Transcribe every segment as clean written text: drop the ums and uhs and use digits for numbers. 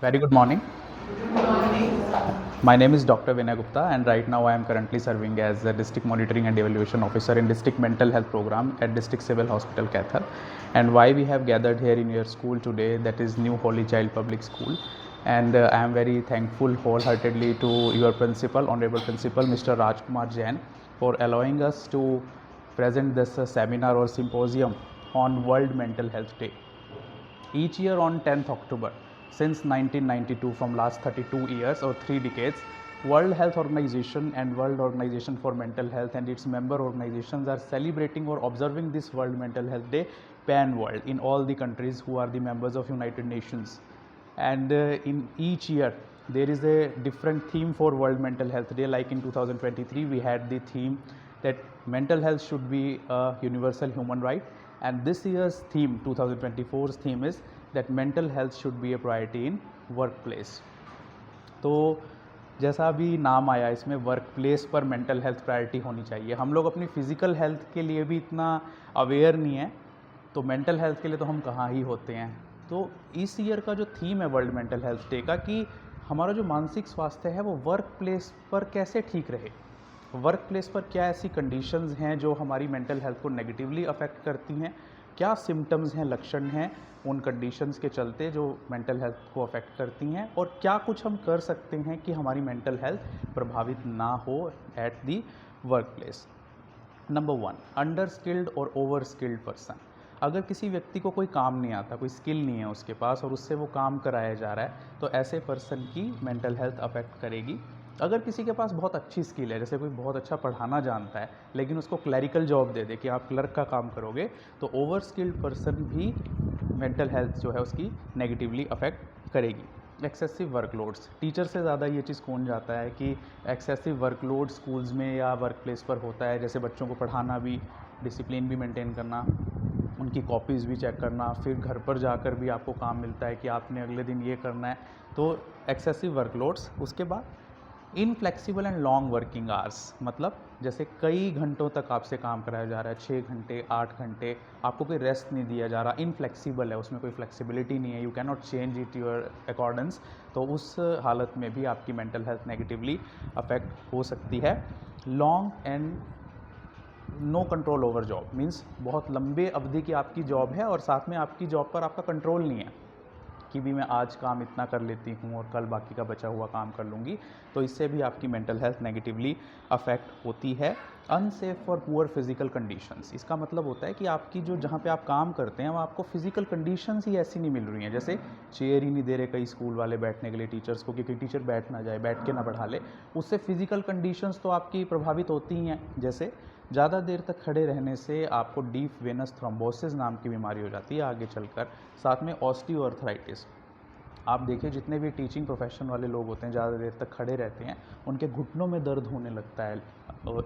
Very good morning. Morning. My name is Dr. Vinay Gupta, and right now I am currently serving as the District Monitoring and Evaluation Officer in District Mental Health Program at District Civil Hospital, Kathal. And why we have gathered here in your school today, that is New Holy Child Public School. And I am very thankful wholeheartedly to your principal, Honorable Principal, Mr. Rajkumar Jain, for allowing us to present this seminar or symposium on World Mental Health Day. Each year on 10th October, since 1992, from last 32 years or 3 decades, World Health Organization and World Organization for Mental Health and its member organizations are celebrating or observing this World Mental Health Day pan-world in all the countries who are the members of United Nations. And in each year, there is a different theme for World Mental Health Day. Like in 2023, we had the theme that mental health should be a universal human right. And this year's theme, 2024's theme is that mental health should be a priority in workplace. तो जैसा भी नाम आया, इसमें work place पर mental health priority होनी चाहिए. हम लोग अपनी फिजिकल हेल्थ के लिए भी इतना अवेयर नहीं है, तो मेंटल हेल्थ के लिए तो हम कहाँ ही होते हैं. तो इस ईयर का जो थीम है वर्ल्ड मेंटल हेल्थ डे का, कि हमारा जो मानसिक स्वास्थ्य है वो वर्क प्लेस पर कैसे ठीक रहे. वर्क प्लेस पर क्या ऐसी कंडीशंस हैं जो हमारी मेंटल हेल्थ को नेगेटिवली अफेक्ट करती हैं, क्या सिम्टम्स हैं, लक्षण हैं उन कंडीशंस के चलते जो मेंटल हेल्थ को अफेक्ट करती हैं, और क्या कुछ हम कर सकते हैं कि हमारी मेंटल हेल्थ प्रभावित ना हो at the work place. Number 1, under skilled और ओवर स्किल्ड पर्सन. अगर किसी व्यक्ति को कोई काम नहीं आता, कोई स्किल नहीं है उसके पास और उससे वो काम कराया जा रहा है, तो ऐसे पर्सन की मेंटल हेल्थ अफेक्ट करेगी. अगर किसी के पास बहुत अच्छी स्किल है, जैसे कोई बहुत अच्छा पढ़ाना जानता है लेकिन उसको क्लैरिकल जॉब दे दे कि आप क्लर्क का काम करोगे, तो ओवर स्किल्ड पर्सन भी मेंटल हेल्थ जो है उसकी नेगेटिवली अफेक्ट करेगी. एक्सेसिव वर्कलोड्स, टीचर से ज़्यादा ये चीज़ कौन जाता है कि एक्सेसिव वर्कलोड स्कूल्स में या वर्क प्लेस पर होता है. जैसे बच्चों को पढ़ाना भी, डिसिप्लिन भी मेंटेन करना, उनकी कॉपीज़ भी चेक करना, फिर घर पर जाकर भी आपको काम मिलता है कि आपने अगले दिन ये करना है, तो एक्सेसिव वर्कलोड्स. उसके बाद inflexible and long working hours, मतलब जैसे कई घंटों तक आपसे काम कराया जा रहा है, 6 घंटे 8 घंटे, आपको कोई रेस्ट नहीं दिया जा रहा, इनफ्लेक्सिबल है, उसमें कोई फ्लेक्सिबिलिटी नहीं है, you can not change it your accordance, तो उस हालत में भी आपकी मेंटल हेल्थ नेगेटिवली अफेक्ट हो सकती है. Long and no control over job means बहुत लंबे अवधि की आपकी जॉब है और साथ में आपकी जॉब पर आपका कंट्रोल नहीं है कि भी मैं आज काम इतना कर लेती हूँ और कल बाकी का बचा हुआ काम कर लूँगी, तो इससे भी आपकी मेंटल हेल्थ नेगेटिवली अफेक्ट होती है. Unsafe for poor physical conditions, इसका मतलब होता है कि आपकी जो जहाँ पे आप काम करते हैं वहाँ आपको फिजिकल कंडीशंस ही ऐसी नहीं मिल रही हैं. जैसे चेयर ही नहीं दे रहे कई स्कूल वाले बैठने के लिए टीचर्स को, क्योंकि टीचर बैठ ना जाए, बैठ के ना पढ़ा ले, उससे फिजिकल कंडीशंस तो आपकी प्रभावित होती ही हैं. जैसे ज़्यादा देर तक खड़े रहने से आपको डीप वेनस थ्रोम्बोसिस नाम की बीमारी हो जाती है आगे चलकर. साथ में ऑस्टियोआर्थराइटिस, आप देखिए जितने भी टीचिंग प्रोफेशन वाले लोग होते हैं ज़्यादा देर तक खड़े रहते हैं, उनके घुटनों में दर्द होने लगता है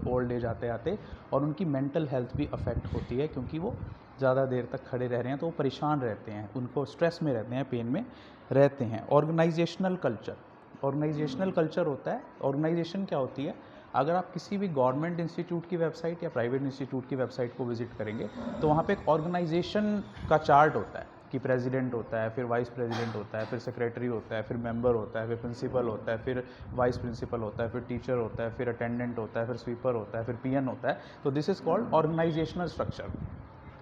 ओल्ड एज आते आते, और उनकी मेंटल हेल्थ भी अफेक्ट होती है क्योंकि वो ज़्यादा देर तक खड़े रह रहे हैं, तो वो परेशान रहते हैं, उनको स्ट्रेस में रहते हैं, पेन में रहते हैं. ऑर्गेनाइजेशनल कल्चर, ऑर्गेनाइजेशनल कल्चर होता है, ऑर्गेनाइजेशन क्या होती है. अगर आप किसी भी गवर्नमेंट इंस्टीट्यूट की वेबसाइट या प्राइवेट इंस्टीट्यूट की वेबसाइट को विजिट करेंगे, तो वहाँ पे एक ऑर्गेनाइजेशन का चार्ट होता है कि प्रेसिडेंट होता है, फिर वाइस प्रेसिडेंट होता है, फिर सेक्रेटरी होता है, फिर मेंबर होता है, फिर प्रिंसिपल होता है, फिर वाइस प्रिंसिपल होता है, फिर टीचर होता है, फिर अटेंडेंट होता है, फिर स्वीपर होता है, फिर पीएन होता है. तो this is called organisational structure.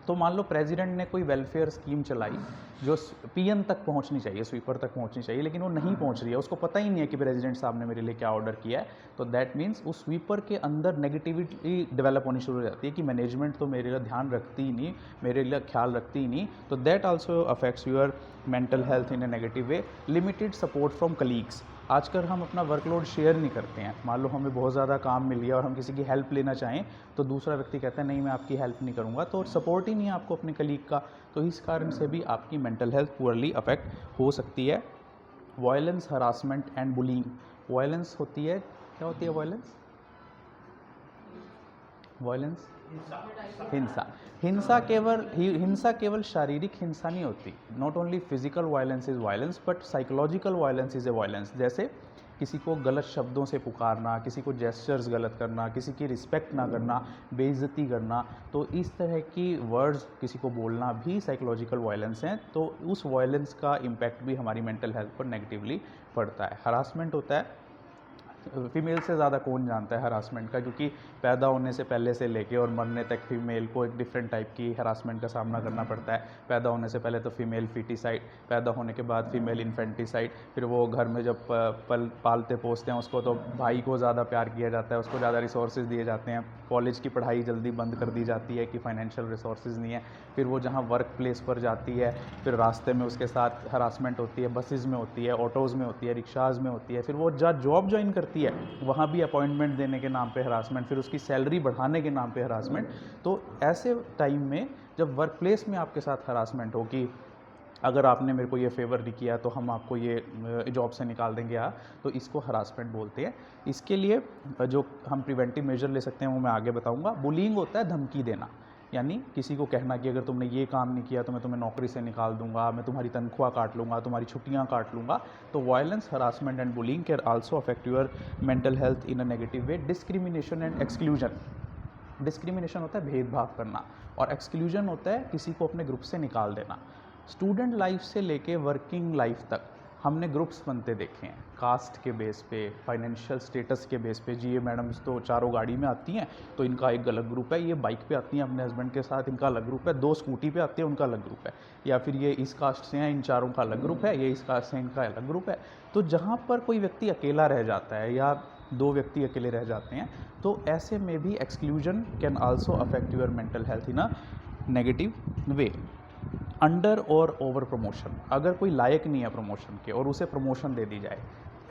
तो मान लो प्रेसिडेंट ने कोई वेलफेयर स्कीम चलाई जो पीएन तक पहुंचनी चाहिए, स्वीपर तक पहुंचनी चाहिए, लेकिन वो नहीं पहुंच रही है, उसको पता ही नहीं है कि प्रेसिडेंट साहब ने मेरे लिए क्या ऑर्डर किया है, तो दैट मीन्स उस स्वीपर के अंदर नेगेटिविटी डेवलप होनी शुरू हो जाती है कि मैनेजमेंट तो मेरे लिए ध्यान रखती ही नहीं, मेरे लिए ख्याल रखती ही नहीं. तो that also affects your mental health in A negative way. Limited support from colleagues, आजकल हम अपना वर्कलोड शेयर नहीं करते हैं. मान लो हमें बहुत ज़्यादा काम मिल गया और हम किसी की हेल्प लेना चाहें, तो दूसरा व्यक्ति कहता है नहीं मैं आपकी हेल्प नहीं करूँगा, तो सपोर्ट ही नहीं है आपको अपने कलीग का, तो इस कारण से भी आपकी मेंटल हेल्थ पुअरली अफेक्ट हो सकती है. Violence, harassment and bullying. Violence होती है, क्या होती है वायलेंस? वायलेंस, हिंसा. हिंसा केवल शारीरिक हिंसा नहीं होती. Not only physical violence is violence, but psychological violence is a violence. जैसे किसी को गलत शब्दों से पुकारना, किसी को जेस्चर्स गलत करना, किसी की रिस्पेक्ट ना करना, बेइज्जती करना, तो इस तरह की वर्ड्स किसी को बोलना भी साइकोलॉजिकल वायलेंस हैं। तो उस वायलेंस का इम्पैक्ट भी हमारी मेंटल हेल्थ पर नेगेटिवली पड़ता है। हरासमेंट होता है, फीमेल से ज़्यादा कौन जानता है हरासमेंट का, क्योंकि पैदा होने से पहले से लेके और मरने तक फीमेल को एक डिफरेंट टाइप की हरासमेंट का सामना करना पड़ता है। पैदा होने से पहले तो फीमेल फीटिसाइड, पैदा होने के बाद फीमेल इन्फेंटिसाइड, फिर वो घर में जब पालते पोसते हैं उसको तो भाई को ज़्यादा प्यार किया जाता है, उसको ज़्यादा रिसोर्सेज दिए जाते हैं, कॉलेज की पढ़ाई जल्दी बंद कर दी जाती है कि फाइनेंशियल रिसोर्सेज नहीं है। फिर वो जहाँ वर्क प्लेस पर जाती है, फिर रास्ते में उसके साथ हरासमेंट होती है, बसेज़ में होती है, ऑटोज़ में होती है, रिक्शाज़ में होती है। फिर वो जहाँ जॉब ज्वाइन करती है वहाँ भी अपॉइंटमेंट देने के नाम पे हरासमेंट, फिर उसकी सैलरी बढ़ाने के नाम पे हरासमेंट। तो ऐसे टाइम में जब वर्क प्लेस में आपके साथ हरासमेंट हो कि अगर आपने मेरे को ये फेवर नहीं किया तो हम आपको ये जॉब से निकाल देंगे तो इसको हरासमेंट बोलते हैं। इसके लिए जो हम प्रिवेंटिव मेजर ले सकते हैं वो मैं आगे बताऊंगा। बुलिंग होता है धमकी देना, यानी किसी को कहना कि अगर तुमने ये काम नहीं किया तो मैं तुम्हें नौकरी से निकाल दूंगा, मैं तुम्हारी तनख्वाह काट लूँगा, तुम्हारी छुट्टियाँ काट लूँगा। तो violence, harassment and bullying can also affect your mental health in a negative way. Discrimination and exclusion, discrimination होता है भेदभाव करना, और एक्सक्लूजन होता है किसी को अपने ग्रुप से निकाल देना। स्टूडेंट लाइफ से लेके वर्किंग लाइफ तक हमने ग्रुप्स बनते देखे हैं, कास्ट के बेस पे, फाइनेंशियल स्टेटस के बेस पे। जी ये मैडम्स तो चारों गाड़ी में आती हैं तो इनका एक अलग ग्रुप है, ये बाइक पे आती हैं अपने हस्बैंड के साथ, इनका अलग ग्रुप है, 2 स्कूटी पे आती है उनका अलग ग्रुप है, या फिर ये इस कास्ट से हैं इन चारों का अलग ग्रुप है, ये इस कास्ट से इनका अलग ग्रुप है। तो जहाँ पर कोई व्यक्ति अकेला रह जाता है या 2 व्यक्ति अकेले रह जाते हैं, तो ऐसे में भी exclusion can also affect your mental health in a negative way. Under और ओवर प्रमोशन, अगर कोई लायक नहीं है प्रमोशन के और उसे प्रमोशन दे दी जाए,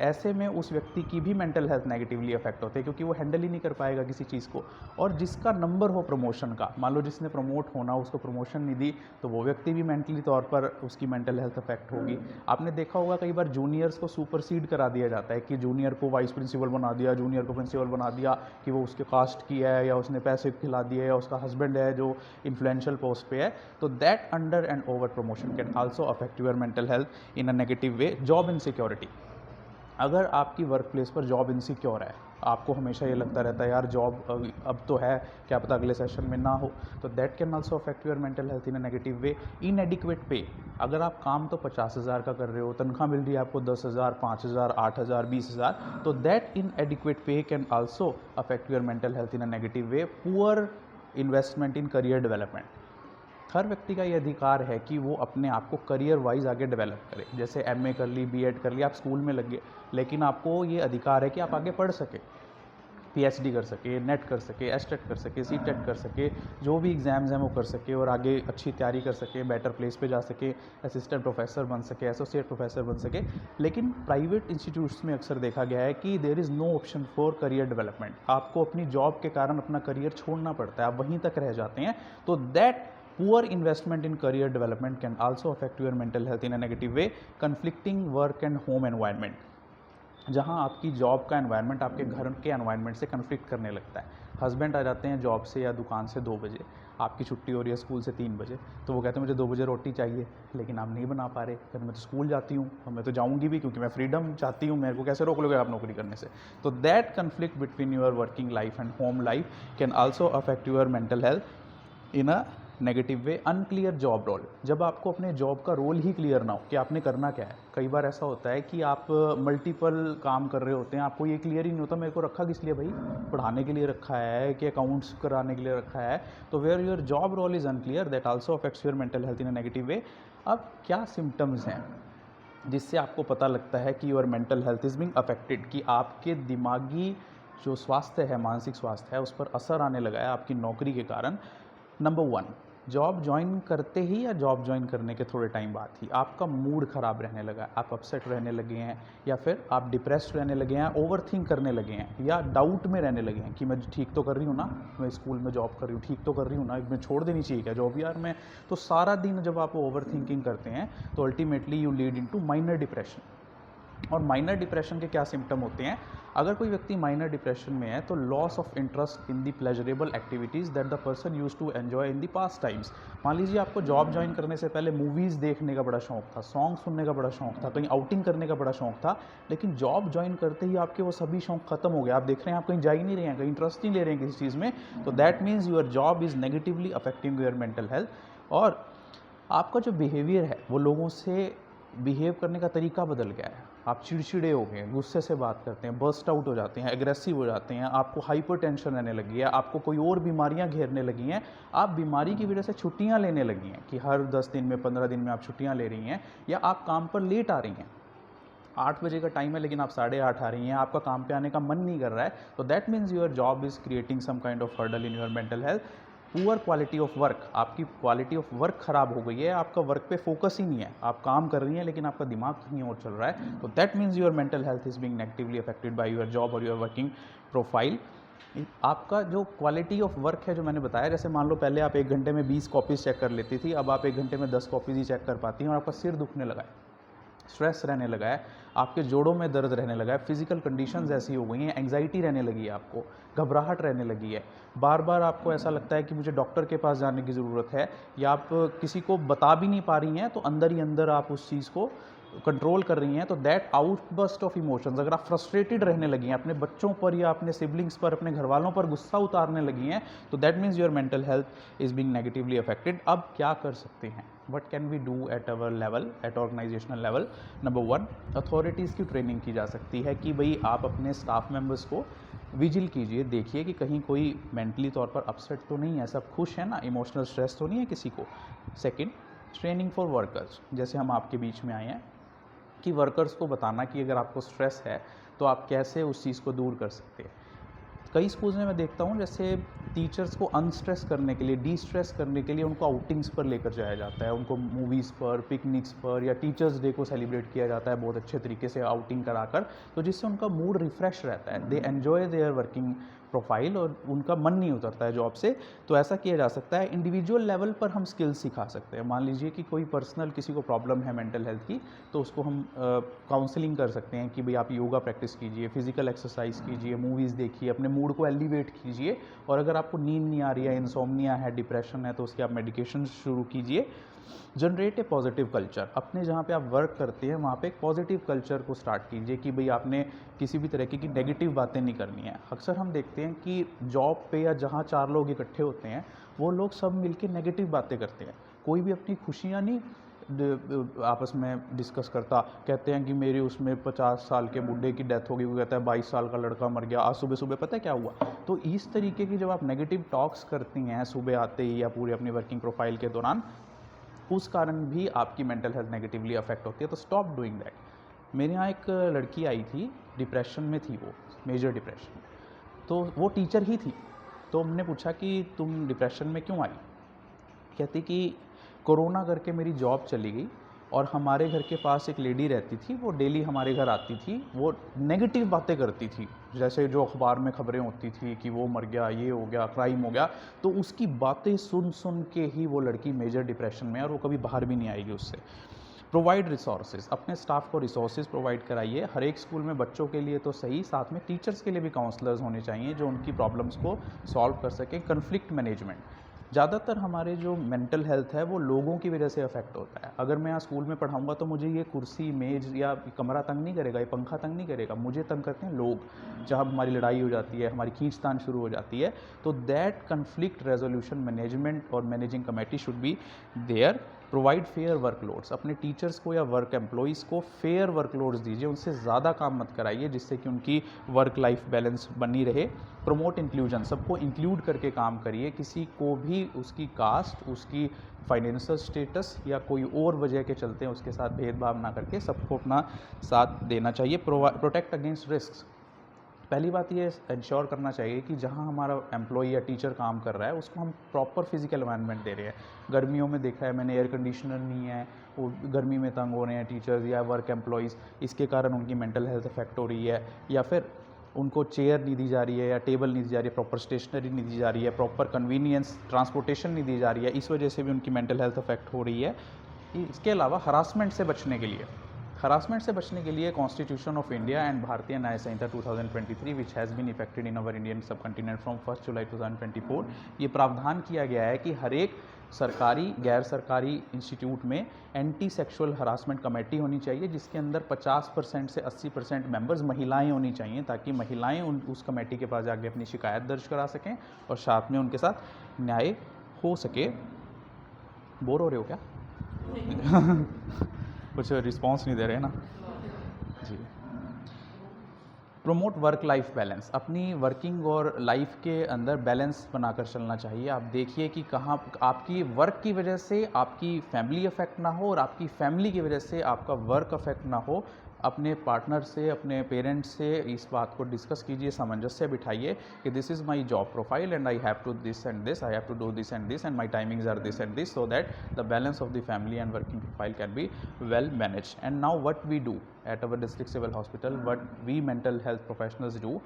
ऐसे में उस व्यक्ति की भी मेंटल हेल्थ नेगेटिवली अफेक्ट होती है, क्योंकि वो हैंडल ही नहीं कर पाएगा किसी चीज़ को। और जिसका नंबर हो प्रमोशन का, मान लो जिसने प्रमोट होना उसको प्रमोशन नहीं दी, तो वो व्यक्ति भी मेंटली तौर पर उसकी मेंटल हेल्थ अफेक्ट होगी। आपने देखा होगा कई बार जूनियर्स को सुपरसीड करा दिया जाता है कि जूनियर को वाइस प्रिंसिपल बना दिया, जूनियर को प्रिंसिपल बना दिया कि वो उसके कास्ट की है या उसने पैसे खिला दिए या उसका हस्बैंड है जो इन्फ्लुएंशियल पोस्ट पे है। तो that under and over promotion can also affect your mental health in a negative way. Job insecurity, अगर आपकी वर्क प्लेस पर जॉब इनसिक्योर है, आपको हमेशा ये लगता रहता है यार जॉब अब तो है, क्या पता अगले सेशन में ना हो, तो that can also affect your mental health in a negative वे। इनएडिक्वेट पे, अगर आप काम तो 50,000 का कर रहे हो, तनख्वाह मिल रही है आपको 10,000, 5,000, 8,000, 20,000, तो that inadequate pay can also affect your mental health in a negative way. Poor investment in career development, हर व्यक्ति का ये अधिकार है कि वो अपने आप को करियर वाइज आगे डेवलप करे। जैसे एमए कर ली, बीएड कर ली, आप स्कूल में लग गए, लेकिन आपको ये अधिकार है कि आप आगे पढ़ सके, पीएचडी कर सके, नेट कर सके, एसटेट कर सके, सीटेट कर सके, जो भी एग्ज़ाम्स हैं वो कर सके और आगे अच्छी तैयारी कर सके, बेटर प्लेस पे जा सके, असिस्टेंट प्रोफेसर बन सके, एसोसिएट प्रोफेसर बन सके। लेकिन प्राइवेट इंस्टीट्यूट्स में अक्सर देखा गया है कि there is no option for career development. आपको अपनी जॉब के कारण अपना करियर छोड़ना पड़ता है, आप वहीं तक रह जाते हैं। तो that poor investment in career development can also affect your mental health in a negative way. Conflicting work and home environment, जहाँ आपकी जॉब का एनवायरनमेंट आपके घर के एनवायरनमेंट से कन्फ्लिक्ट करने लगता है। हस्बैंड आ जाते हैं जॉब से या दुकान से 2 बजे, आपकी छुट्टी हो रही है स्कूल से 3 बजे, तो वो कहते हैं मुझे 2 बजे रोटी चाहिए, लेकिन आप नहीं बना पा रहे, फिर मैं तो स्कूल जाती हूँ और मैं तो जाऊँगी भी क्योंकि मैं फ्रीडम चाहती हूँ, मेरे को कैसे रोक लोगे आप नौकरी करने से। तो that conflict between your working life and home life can also affect your mental health in a negative way. Unclear job role, जब आपको अपने जॉब का रोल ही क्लियर ना हो कि आपने करना क्या है। कई बार ऐसा होता है कि आप मल्टीपल काम कर रहे होते हैं, आपको ये क्लियर ही नहीं होता मेरे को रखा किस लिए भाई, पढ़ाने के लिए रखा है कि अकाउंट्स कराने के लिए रखा है। तो where your job role is unclear, that also affects your mental health in a negative way. अब क्या सिम्टम्स हैं जिससे आपको पता लगता है कि your mental health is being affected, कि आपके दिमागी जो स्वास्थ्य है, मानसिक स्वास्थ्य है, उस पर असर आने लगा है आपकी नौकरी के कारण। नंबर 1, जॉब ज्वाइन करते ही या जॉब ज्वाइन करने के थोड़े टाइम बाद ही आपका मूड ख़राब रहने लगा है, आप अपसेट रहने लगे हैं, या फिर आप डिप्रेस्ड रहने लगे हैं, ओवरथिंक करने लगे हैं, या डाउट में रहने लगे हैं कि मैं ठीक तो कर रही हूँ ना, मैं स्कूल में जॉब कर रही हूँ, ठीक तो कर रही हूँ ना, मैं छोड़ देनी चाहिए क्या जॉब यार मैं। तो सारा दिन जब आप ओवर थिंकिंग करते हैं तो ultimately you lead into minor depression. और माइनर डिप्रेशन के क्या सिम्टम होते हैं? अगर कोई व्यक्ति माइनर डिप्रेशन में है तो loss of interest in the pleasurable activities that the person use to enjoy in the past times. मान लीजिए आपको जॉब ज्वाइन करने से पहले मूवीज़ देखने का बड़ा शौक था, सॉन्ग सुनने का बड़ा शौक था, कहीं आउटिंग करने का बड़ा शौक था, लेकिन जॉब ज्वाइन करते ही आपके वो सभी शौक खत्म हो गए। आप देख रहे हैं आप कहीं जा ही नहीं रहे हैं, कहीं इंटरेस्ट नहीं ले रहे हैं किसी चीज़ में, तो that means your job is negatively affecting your mental health. और आपका जो बिहेवियर है वो लोगों से बिहेव करने का तरीका बदल गया है। आप चिड़चिड़े हो गए हैं, गुस्से से बात करते हैं, बर्स्ट आउट हो जाते हैं, एग्रेसिव हो जाते हैं, आपको हाइपर टेंशन रहने लगी है, आपको कोई और बीमारियां घेरने लगी हैं, आप बीमारी की वजह से छुट्टियां लेने लगी हैं कि हर 10 दिन में 15 दिन में आप छुट्टियां ले रही हैं, या आप काम पर लेट आ रही हैं। 8 बजे का टाइम है लेकिन आप 8:30 आ रही हैं, आपका काम पे आने का मन नहीं कर रहा है, तो that means your job is creating some kind of hurdle in your mental health. Poor quality of work, आपकी क्वालिटी ऑफ वर्क खराब हो गई है, आपका वर्क पे फोकस ही नहीं है, आप काम कर रही हैं लेकिन आपका दिमाग कहीं और चल रहा है, तो that means your mental health is being negatively affected by your job और योर वर्किंग प्रोफाइल। आपका जो क्वालिटी ऑफ वर्क है, जो मैंने बताया, जैसे मान लो पहले आप 1 घंटे में 20 कॉपीज़ चेक कर लेती थी, अब आप 1 घंटे में 10 कॉपीज़ ही चेक कर पाती हैं, और आपका सिर दुखने लगा है, स्ट्रेस रहने लगा है, आपके जोड़ों में दर्द रहने लगा है, फिजिकल कंडीशंस ऐसी हो गई हैं, एंग्जाइटी रहने लगी है, आपको घबराहट रहने लगी है, बार बार आपको ऐसा लगता है कि मुझे डॉक्टर के पास जाने की ज़रूरत है, या आप किसी को बता भी नहीं पा रही हैं, तो अंदर ही अंदर आप उस चीज़ को कंट्रोल कर रही हैं, तो दैट आउटबर्स्ट ऑफ इमोशंस, अगर आप फ्रस्ट्रेटेड रहने लगी हैं, अपने बच्चों पर या अपने सिबलिंग्स पर, अपने घर वालों पर गुस्सा उतारने लगी हैं, तो that means your mental health is being negatively affected. अब क्या कर सकते हैं? What can we do at our level, at organisational level? Number 1, authorities की ट्रेनिंग की जा सकती है कि भाई आप अपने स्टाफ मेंबर्स को विजिल कीजिए, देखिए कि कहीं कोई मेंटली तौर पर अपसेट तो नहीं है, सब खुश है ना, इमोशनल स्ट्रेस तो नहीं है किसी को। सेकेंड, ट्रेनिंग फॉर वर्कर्स, जैसे हम आपके बीच में आए हैं, कि वर्कर्स को बताना कि अगर आपको स्ट्रेस है तो आप कैसे उस चीज़ को दूर कर सकते हैं। कई स्कूल्स में मैं देखता हूँ जैसे टीचर्स को अनस्ट्रेस करने के लिए, डी स्ट्रेस करने के लिए उनको आउटिंग्स पर लेकर जाया जाता है, उनको मूवीज़ पर, पिकनिक्स पर, या टीचर्स डे को सेलिब्रेट किया जाता है बहुत अच्छे तरीके से आउटिंग कराकर, तो जिससे उनका मूड रिफ़्रेश रहता है, they enjoy there working profile, और उनका मन नहीं उतरता है जॉब से। तो ऐसा किया जा सकता है। इंडिविजुअल लेवल पर हम स्किल्स सिखा सकते हैं। मान लीजिए कि कोई पर्सनल किसी को प्रॉब्लम है मेंटल हेल्थ की, तो उसको हम काउंसलिंग कर सकते हैं कि भाई आप योगा प्रैक्टिस कीजिए, फिजिकल एक्सरसाइज कीजिए, मूवीज़ देखिए, अपने मूड को एलिवेट कीजिए, और अगर आपको नींद नहीं आ रही है, इंसोम्निया है, डिप्रेशन है, तो उसके आप मेडिकेशन शुरू कीजिए। जनरेट ए पॉजिटिव कल्चर, अपने जहाँ पे आप वर्क करते हैं वहाँ पे एक पॉजिटिव कल्चर को स्टार्ट कीजिए कि भाई आपने किसी भी तरीके की नेगेटिव बातें नहीं करनी है। अक्सर हम देखते हैं कि जॉब पे या जहाँ 4 लोग इकट्ठे होते हैं, वो लोग सब मिलके नेगेटिव बातें करते हैं, कोई भी अपनी खुशियाँ नहीं आपस में डिस्कस करता। कहते हैं कि मेरे उसमें 50 साल के बूढ़े की डेथ हो गई, वो कहता है 22 साल का लड़का मर गया, आज सुबह सुबह पता है क्या हुआ। तो इस तरीके की जब आप नेगेटिव टॉक्स करती हैं सुबह आते ही या पूरी अपनी वर्किंग प्रोफाइल के दौरान, उस कारण भी आपकी मेंटल हेल्थ नेगेटिवली अफेक्ट होती है। तो स्टॉप डूइंग दैट। मेरे यहाँ एक लड़की आई थी, डिप्रेशन में थी, वो मेजर डिप्रेशन, तो वो टीचर ही थी। तो हमने पूछा कि तुम डिप्रेशन में क्यों आई? कहती कि कोरोना करके मेरी जॉब चली गई, और हमारे घर के पास एक लेडी रहती थी, वो डेली हमारे घर आती थी, वो नेगेटिव बातें करती थी, जैसे जो अखबार में खबरें होती थी कि वो मर गया, ये हो गया, क्राइम हो गया, तो उसकी बातें सुन सुन के ही वो लड़की मेजर डिप्रेशन में है, और वो कभी बाहर भी नहीं आएगी उससे। प्रोवाइड रिसोर्सेज, अपने स्टाफ को रिसोर्सेज प्रोवाइड कराइए। हर एक स्कूल में बच्चों के लिए तो सही, साथ में टीचर्स के लिए भी काउंसलर्स होने चाहिए जो उनकी प्रॉब्लम्स को सॉल्व कर सकें। कन्फ्लिक्ट मैनेजमेंट, ज़्यादातर हमारे जो मेंटल हेल्थ है वो लोगों की वजह से अफेक्ट होता है। अगर मैं यहाँ स्कूल में पढ़ाऊंगा तो मुझे ये कुर्सी, मेज या कमरा तंग नहीं करेगा, ये पंखा तंग नहीं करेगा, मुझे तंग करते हैं लोग। जहाँ हमारी लड़ाई हो जाती है, हमारी खींचतान शुरू हो जाती है, तो दैट कन्फ्लिक्ट रेजोल्यूशन मैनेजमेंट और managing committee should be there. Provide fair workloads, अपने टीचर्स को या वर्क एम्प्लॉइज़ को फेयर वर्कलोड्स दीजिए, उनसे ज़्यादा काम मत कराइए, जिससे कि उनकी वर्क लाइफ बैलेंस बनी रहे। प्रमोट इंक्लूजन, सबको इंक्लूड करके काम करिए, किसी को भी उसकी कास्ट, उसकी फाइनेंशियल स्टेटस या कोई और वजह के चलते हैं उसके साथ भेदभाव ना करके सबको अपना साथ देना चाहिए। प्रोटेक्ट अगेंस्ट रिस्क, पहली बात ये इंश्योर करना चाहिए कि जहाँ हमारा एम्प्लॉई या टीचर काम कर रहा है उसको हम प्रॉपर फिजिकल एनवायरनमेंट दे रहे हैं। गर्मियों में देखा है मैंने, एयर कंडीशनर नहीं है, वो गर्मी में तंग हो रहे हैं टीचर्स या वर्क एम्प्लॉइज़, इसके कारण उनकी मेंटल हेल्थ अफेक्ट हो रही है। या फिर उनको चेयर नहीं दी जा रही है या टेबल नहीं दी जा रही है, प्रॉपर स्टेशनरी नहीं दी जा रही है, प्रॉपर कन्वीनियंस ट्रांसपोर्टेशन नहीं दी जा रही है, इस वजह से भी उनकी मेंटल हेल्थ अफेक्ट हो रही है। इसके अलावा हरासमेंट से बचने के लिए हरासमेंट से बचने के लिए constitution of India and Bharatiya Nyaya Sanhita 2023 which has been effected in our Indian subcontinent from 1 July 2024 ये प्रावधान किया गया है कि हर एक सरकारी गैर सरकारी इंस्टीट्यूट में एंटी सेक्सुअल हरासमेंट कमेटी होनी चाहिए जिसके अंदर 50% से 80% मेंबर्स महिलाएं होनी चाहिए ताकि महिलाएं उस कमेटी के पास जाके अपनी शिकायत दर्ज करा सकें और साथ में उनके साथ न्याय हो सके। बोर हो रहे हो क्या? कुछ रिस्पॉन्स नहीं दे रहे ना जी। प्रमोट वर्क लाइफ बैलेंस, अपनी वर्किंग और लाइफ के अंदर बैलेंस बनाकर चलना चाहिए। आप देखिए कि कहाँ आपकी वर्क की वजह से आपकी फैमिली अफेक्ट ना हो और आपकी फैमिली की वजह से आपका वर्क अफेक्ट ना हो। अपने पार्टनर से, अपने पेरेंट्स से इस बात को डिस्कस कीजिए, सामंजस्य बिठाइए कि this is my job profile and I have to this and this, I have to do this and this and my timings are this and this, so that the balance of the family and working profile can be well managed. And now what we do at our district civil hospital, what we mental health professionals do,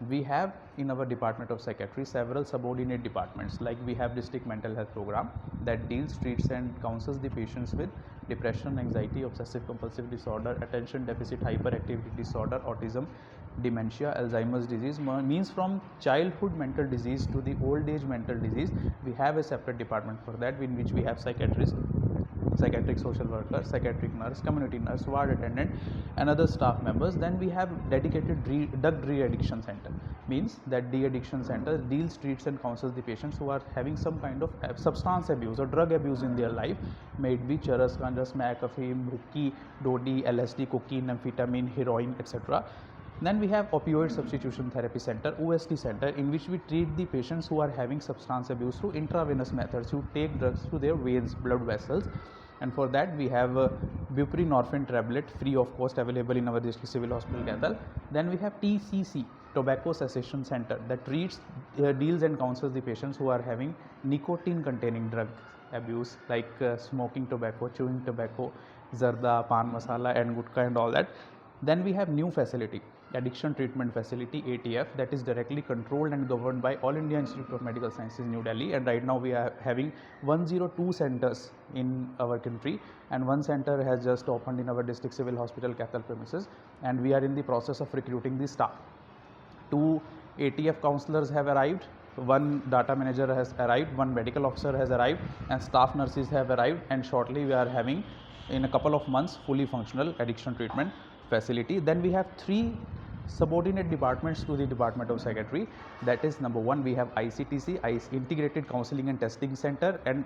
we have in our department of psychiatry several subordinate departments, like we have district mental health program that deals, treats and counsels the patients with depression, anxiety, obsessive compulsive disorder, attention deficit hyperactivity disorder, autism, dementia, Alzheimer's disease, means from childhood mental disease to the old age mental disease. We have a separate department for that, in which we have psychiatrists, psychiatric social worker, psychiatric nurse, community nurse, ward attendant and other staff members. Then we have dedicated drug de-addiction center, means that de-addiction center deals, treats and counsels the patients who are having some kind of substance abuse or drug abuse in their life, may it be charas, ganjas, smack, afim, hookah, dodi, LSD, cocaine, amphetamine, heroin, etc. Then we have opioid substitution therapy center, OST center, in which we treat the patients who are having substance abuse through intravenous methods, who take drugs through their veins, blood vessels. And for that we have buprenorphine tablet free of cost available in our district civil hospital Kaithal. Then we have TCC, tobacco cessation center, that treats, deals and counsels the patients who are having nicotine containing drug abuse, like smoking tobacco, chewing tobacco, zarda, pan masala and gutka and all that. Then we have new facility, addiction treatment facility, ATF, that is directly controlled and governed by All India Institute of Medical Sciences, New Delhi. And right now we are having 102 centers in our country, and one center has just opened in our district civil hospital Kaithal premises, and we are in the process of recruiting the staff. 2 ATF counselors have arrived, 1 data manager has arrived, 1 medical officer has arrived, and staff nurses have arrived, and shortly we are having, in a couple of months, fully functional addiction treatment facility. Then we have 3 subordinate departments to the Department of Psychiatry. That is, number 1, we have ICTC, Integrated Counseling and Testing Center, and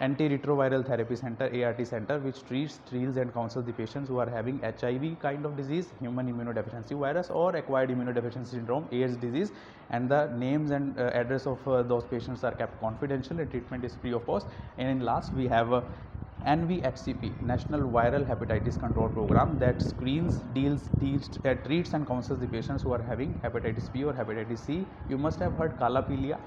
Antiretroviral Therapy Center, ART Center, which treats and counsels the patients who are having HIV kind of disease, human immunodeficiency virus, or acquired immunodeficiency syndrome, AIDS disease. And the names and address of those patients are kept confidential, and treatment is free of cost. And in last, we have NVHCP, National Viral Hepatitis Control Program, that screens, treats and counsels the patients who are having hepatitis B or hepatitis C. You must have heard Kalapelia.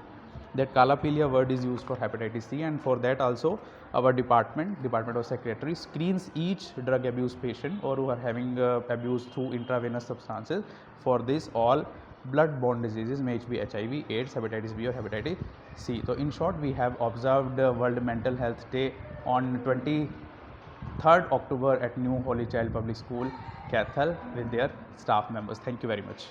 That Kalapelia word is used for hepatitis C, and for that also our Department of Psychiatry screens each drug abuse patient or who are having abuse through intravenous substances for this all blood-borne diseases, may it be HIV, AIDS, hepatitis B or hepatitis C. So in short, we have observed World Mental Health Day on 23rd October at New Holy Child Public School, Kaithal, with their staff members. Thank you very much.